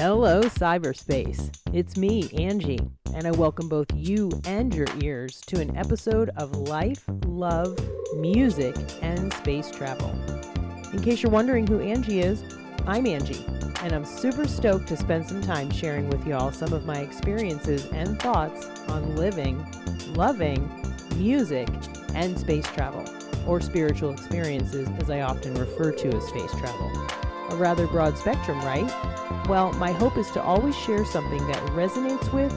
Hello, cyberspace. It's me, Angie, and I welcome both you and your ears to an episode of Life, Love, Music, and Space Travel. In case you're wondering who Angie is, I'm Angie, and I'm super stoked to spend some time sharing with y'all some of my experiences and thoughts on living, loving, music, and space travel, or spiritual experiences as I often refer to as space travel. A rather broad spectrum, right? Well, my hope is to always share something that resonates with,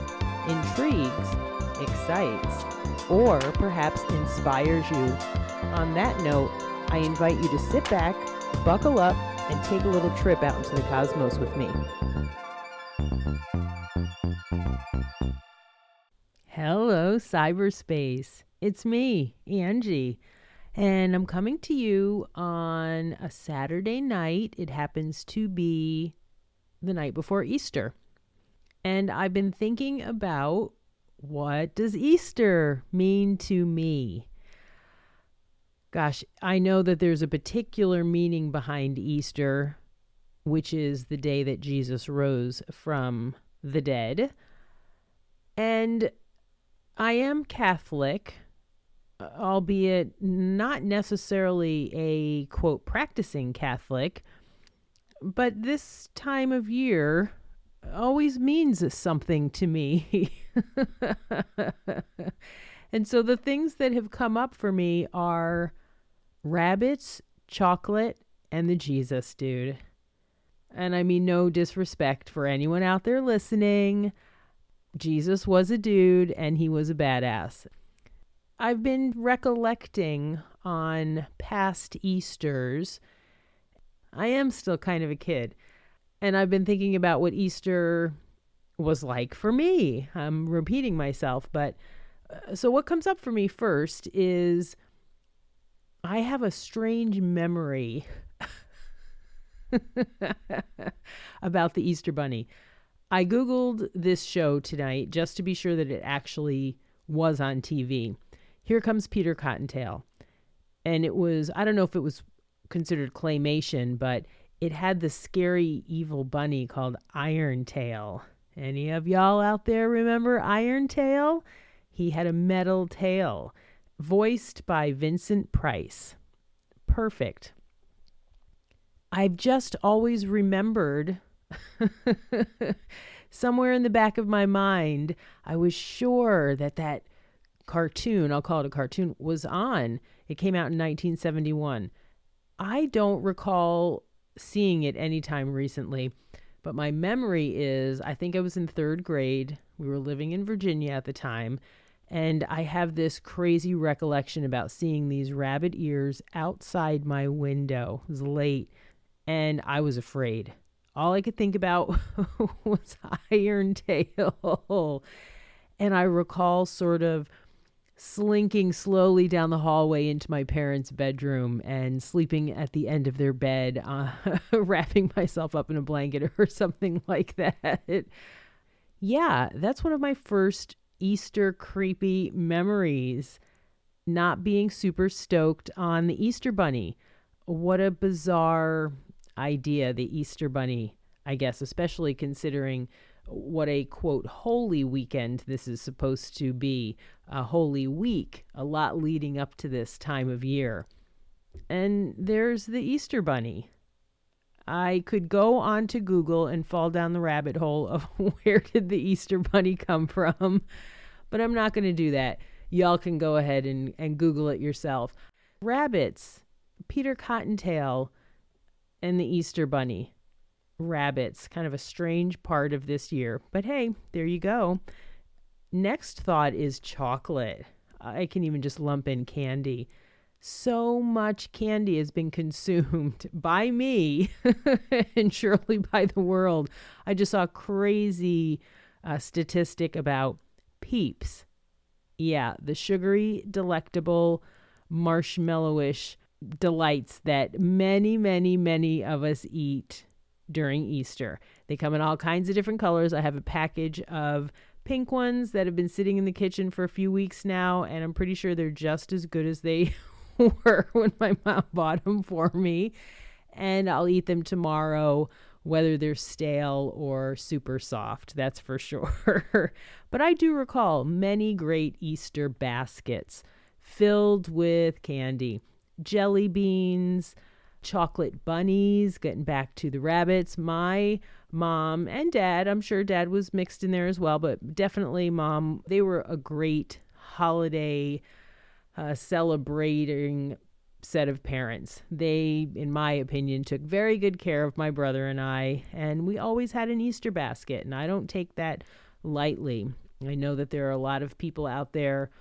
intrigues, excites, or perhaps inspires you. On that note, I invite you to sit back, buckle up, and take a little trip out into the cosmos with me. Hello, cyberspace. It's me, Angie. And I'm coming to you on a Saturday night. It happens to be the night before Easter. And I've been thinking about, what does Easter mean to me? Gosh, I know that there's a particular meaning behind Easter, which is the day that Jesus rose from the dead. And I am Catholic, albeit not necessarily a, quote, practicing Catholic, but this time of year always means something to me. And so the things that have come up for me are rabbits, chocolate, and the Jesus dude. And I mean no disrespect for anyone out there listening. Jesus was a dude and he was a badass. I've been recollecting on past Easters. I am still kind of a kid. And I've been thinking about what Easter was like for me. I'm repeating myself, but so what comes up for me first is I have a strange memory about the Easter Bunny. I Googled this show tonight just to be sure that it actually was on TV. Here comes Peter Cottontail. And it was, I don't know if it was considered claymation, but it had the scary evil bunny called Irontail. Any of y'all out there remember Irontail? He had a metal tail, voiced by Vincent Price. Perfect. I've just always remembered, somewhere in the back of my mind, I was sure that cartoon, I'll call it a cartoon, was on. It came out in 1971. I don't recall seeing it anytime recently, but my memory is, I think I was in third grade. We were living in Virginia at the time, and I have this crazy recollection about seeing these rabbit ears outside my window. It was late, and I was afraid. All I could think about was Irontail. And I recall sort of slinking slowly down the hallway into my parents' bedroom and sleeping at the end of their bed, wrapping myself up in a blanket or something like that. Yeah, that's one of my first Easter creepy memories, not being super stoked on the Easter Bunny. What a bizarre idea, the Easter Bunny, I guess, especially considering what a, quote, holy weekend this is supposed to be. A holy week, a lot leading up to this time of year. And there's the Easter Bunny. I could go on to Google and fall down the rabbit hole of where did the Easter Bunny come from, but I'm not going to do that. Y'all can go ahead and Google it yourself. Rabbits, Peter Cottontail, and the Easter Bunny. Rabbits, kind of a strange part of this year, but hey, there you go. Next thought is chocolate. I can even just lump in candy. So much candy has been consumed by me and surely by the world. I just saw a crazy statistic about Peeps. Yeah, the sugary, delectable, marshmallowish delights that many, many, many of us eat during Easter. They come in all kinds of different colors. I have a package of pink ones that have been sitting in the kitchen for a few weeks now, and I'm pretty sure they're just as good as they were when my mom bought them for me. And I'll eat them tomorrow whether they're stale or super soft, that's for sure. But I do recall many great Easter baskets filled with candy, jelly beans, chocolate bunnies, getting back to the rabbits. My mom and dad, I'm sure dad was mixed in there as well, but definitely mom, they were a great holiday celebrating set of parents. They, in my opinion, took very good care of my brother and we always had an Easter basket, and I don't take that lightly. I know that there are a lot of people out there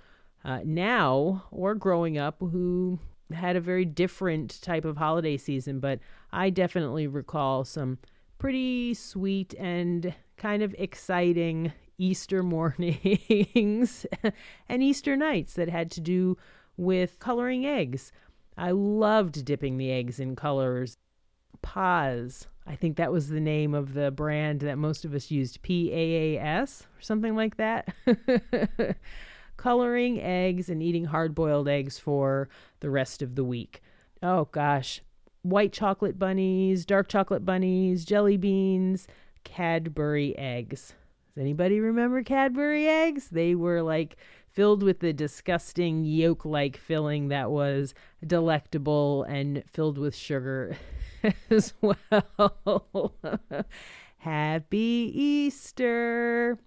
now or growing up who had a very different type of holiday season, but I definitely recall some pretty sweet and kind of exciting Easter mornings and Easter nights that had to do with coloring eggs. I loved dipping the eggs in colors. Paz, I think that was the name of the brand that most of us used, PAAS or something like that. Coloring eggs and eating hard-boiled eggs for the rest of the week. Oh gosh, white chocolate bunnies, dark chocolate bunnies, jelly beans, Cadbury eggs. Does anybody remember Cadbury eggs? They were like filled with the disgusting yolk-like filling that was delectable and filled with sugar as well. Happy Easter.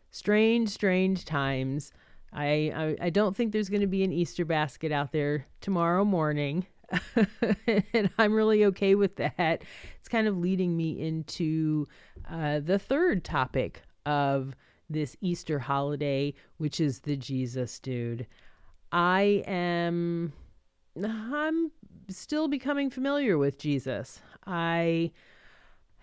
Strange, strange times. I don't think there's going to be an Easter basket out there tomorrow morning. And I'm really okay with that. It's kind of leading me into the third topic of this Easter holiday, which is the Jesus dude. I'm still becoming familiar with Jesus. I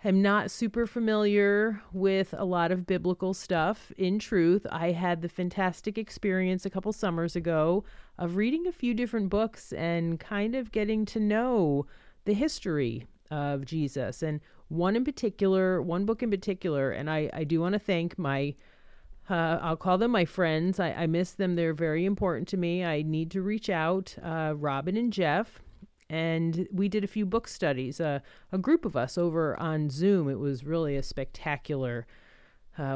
am not super familiar with a lot of biblical stuff. In truth, I had the fantastic experience a couple summers ago of reading a few different books and kind of getting to know the history of Jesus. And one book in particular, and I do want to thank my I'll call them my friends. I miss them. They're very important to me. I need to reach out, Robin and Jeff. And we did a few book studies, a group of us over on Zoom. It was really a spectacular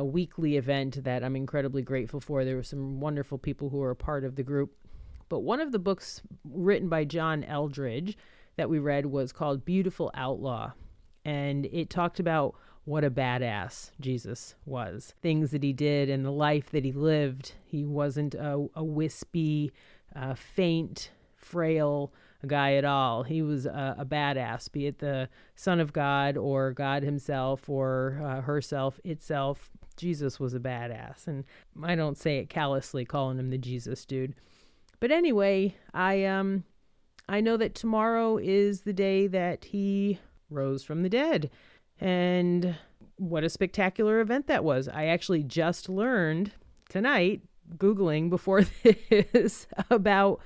weekly event that I'm incredibly grateful for. There were some wonderful people who were a part of the group. But one of the books written by John Eldridge that we read was called Beautiful Outlaw. And it talked about what a badass Jesus was, things that he did and the life that he lived. He wasn't a wispy, faint, frail guy at all. He was a badass, be it the Son of God or God himself or herself, itself. Jesus was a badass. And I don't say it callously calling him the Jesus dude. But anyway, I know that tomorrow is the day that he rose from the dead. And what a spectacular event that was. I actually just learned tonight, Googling before this, about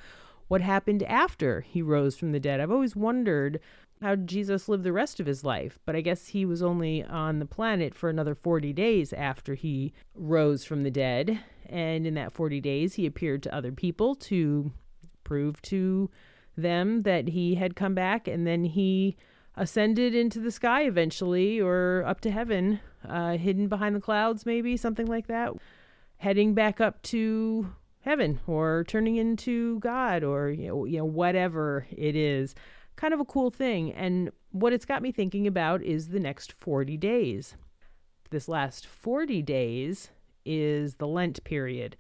what happened after he rose from the dead. I've always wondered how Jesus lived the rest of his life, but I guess he was only on the planet for another 40 days after he rose from the dead. And in that 40 days, he appeared to other people to prove to them that he had come back, and then he ascended into the sky eventually, or up to heaven, hidden behind the clouds, maybe something like that, heading back up to heaven or turning into God, or you know whatever it is. Kind of a cool thing. And what it's got me thinking about is the next 40 days. This last 40 days is the Lent period,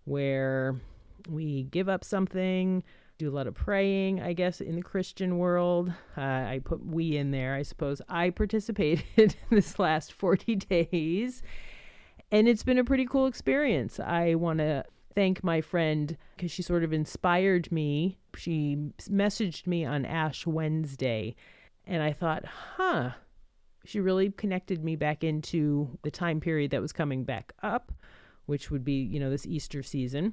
where we give up something, do a lot of praying, I guess, in the Christian world. I put we in there, I suppose. I participated this last 40 days, and it's been a pretty cool experience. I want to thank my friend because she sort of inspired me. She messaged me on Ash Wednesday, and I thought, she really connected me back into the time period that was coming back up, which would be, this Easter season.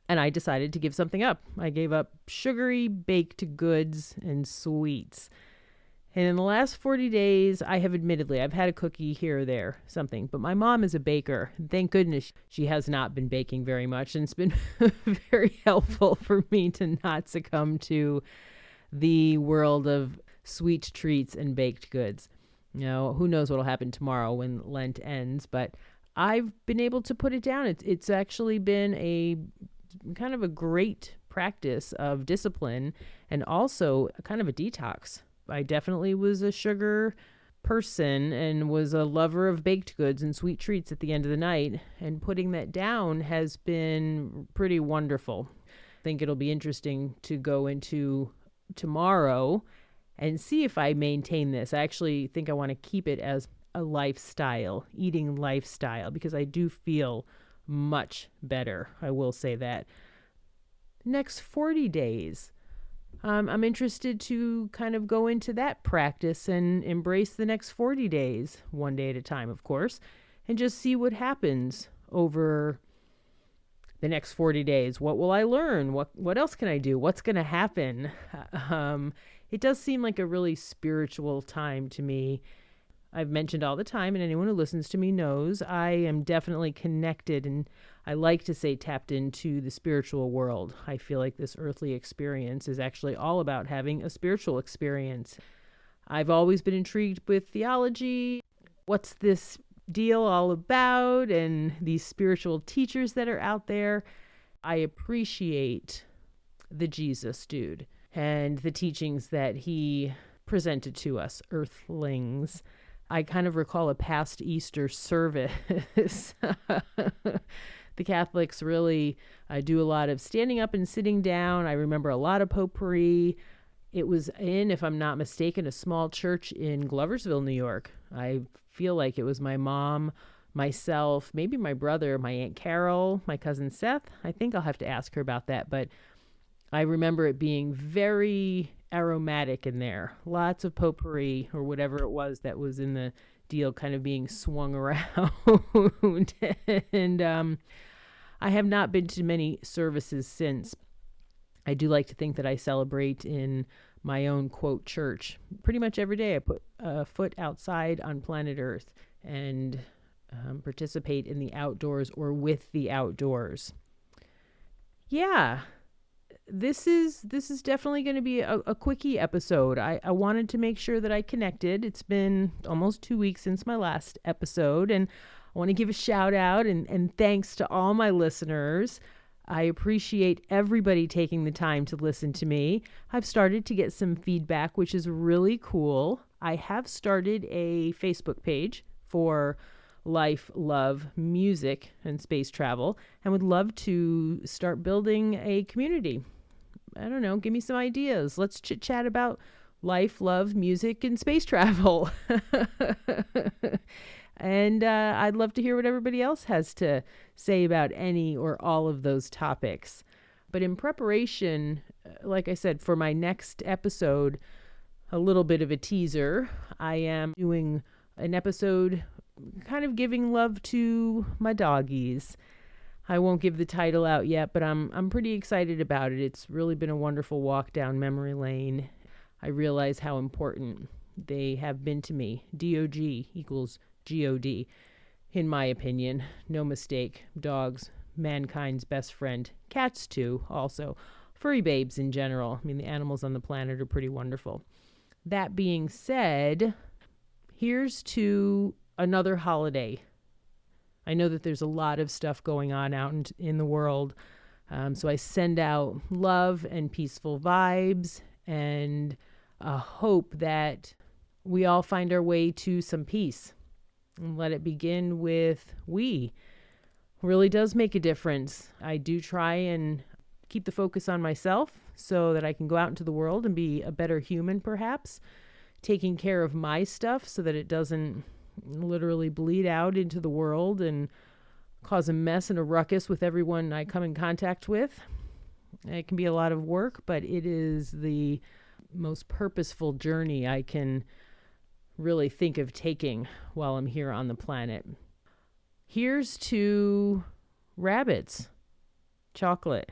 And I decided to give something up. I gave up sugary baked goods and sweets. And in the last 40 days, I've had a cookie here or there, something. But my mom is a baker. Thank goodness she has not been baking very much. And it's been very helpful for me to not succumb to the world of sweet treats and baked goods. Who knows what'll happen tomorrow when Lent ends, but I've been able to put it down. It's actually been a kind of a great practice of discipline and also kind of a detox. I definitely was a sugar person and was a lover of baked goods and sweet treats at the end of the night, and putting that down has been pretty wonderful. I think it'll be interesting to go into tomorrow and see if I maintain this. I actually think I want to keep it as a lifestyle, eating lifestyle, because I do feel much better. I will say that. Next 40 days, I'm interested to kind of go into that practice and embrace the next 40 days, one day at a time, of course, and just see what happens over the next 40 days. What will I learn? What else can I do? What's going to happen? It does seem like a really spiritual time to me. I've mentioned all the time, and anyone who listens to me knows I am definitely connected, and I like to say tapped into the spiritual world. I feel like this earthly experience is actually all about having a spiritual experience. I've always been intrigued with theology. What's this deal all about? And these spiritual teachers that are out there. I appreciate the Jesus dude and the teachings that he presented to us, earthlings. I kind of recall a past Easter service. The Catholics really do a lot of standing up and sitting down. I remember a lot of potpourri. It was in, if I'm not mistaken, a small church in Gloversville, New York. I feel like it was my mom, myself, maybe my brother, my Aunt Carol, my cousin Seth. I think I'll have to ask her about that. But I remember it being very aromatic in there. Lots of potpourri or whatever it was that was in the deal kind of being swung around. And I have not been to many services since. I do like to think that I celebrate in my own, quote, church. Pretty much every day I put a foot outside on planet Earth and participate in the outdoors or with the outdoors. Yeah. This is definitely going to be a quickie episode. I wanted to make sure that I connected. It's been almost 2 weeks since my last episode, and I want to give a shout out and thanks to all my listeners. I appreciate everybody taking the time to listen to me. I've started to get some feedback, which is really cool. I have started a Facebook page for life, love, music, and space travel, and would love to start building a community. I don't know, give me some ideas. Let's chit chat about life, love, music, and space travel. And I'd love to hear what everybody else has to say about any or all of those topics. But in preparation, like I said, for my next episode, a little bit of a teaser, I am doing an episode kind of giving love to my doggies. I won't give the title out yet, but I'm pretty excited about it. It's really been a wonderful walk down memory lane. I realize how important they have been to me. DOG equals GOD, in my opinion. No mistake. Dogs, mankind's best friend. Cats, too, also. Furry babes in general. I mean, the animals on the planet are pretty wonderful. That being said, here's to another holiday. I know that there's a lot of stuff going on out in the world. So I send out love and peaceful vibes and a hope that we all find our way to some peace. And let it begin with we. Really does make a difference. I do try and keep the focus on myself so that I can go out into the world and be a better human, perhaps. Taking care of my stuff so that it doesn't literally bleed out into the world and cause a mess and a ruckus with everyone I come in contact with. It can be a lot of work, but it is the most purposeful journey I can really think of taking while I'm here on the planet. Here's to rabbits, chocolate,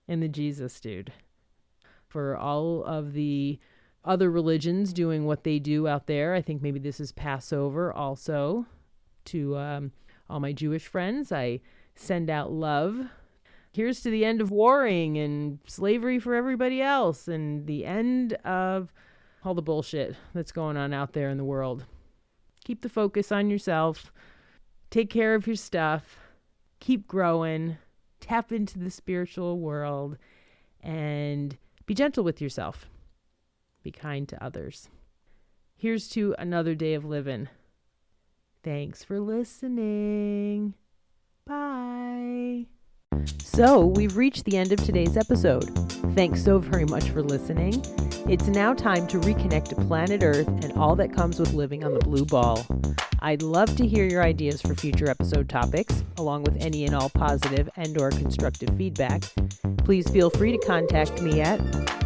and the Jesus dude. For all of the other religions doing what they do out there, I think maybe this is Passover also. To all my Jewish friends, I send out love. Here's to the end of warring and slavery for everybody else and the end of all the bullshit that's going on out there in the world. Keep the focus on yourself. Take care of your stuff. Keep growing. Tap into the spiritual world. And be gentle with yourself. Be kind to others. Here's to another day of living. Thanks for listening. Bye. So we've reached the end of today's episode. Thanks so very much for listening. It's now time to reconnect to planet Earth and all that comes with living on the blue ball. I'd love to hear your ideas for future episode topics, along with any and all positive and/or constructive feedback. Please feel free to contact me at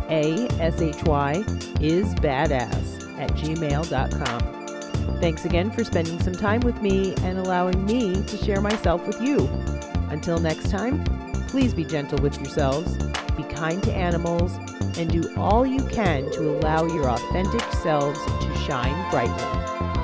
ashysbadass@gmail.com. Thanks again for spending some time with me and allowing me to share myself with you. Until next time, please be gentle with yourselves, be kind to animals, and do all you can to allow your authentic selves to shine brightly.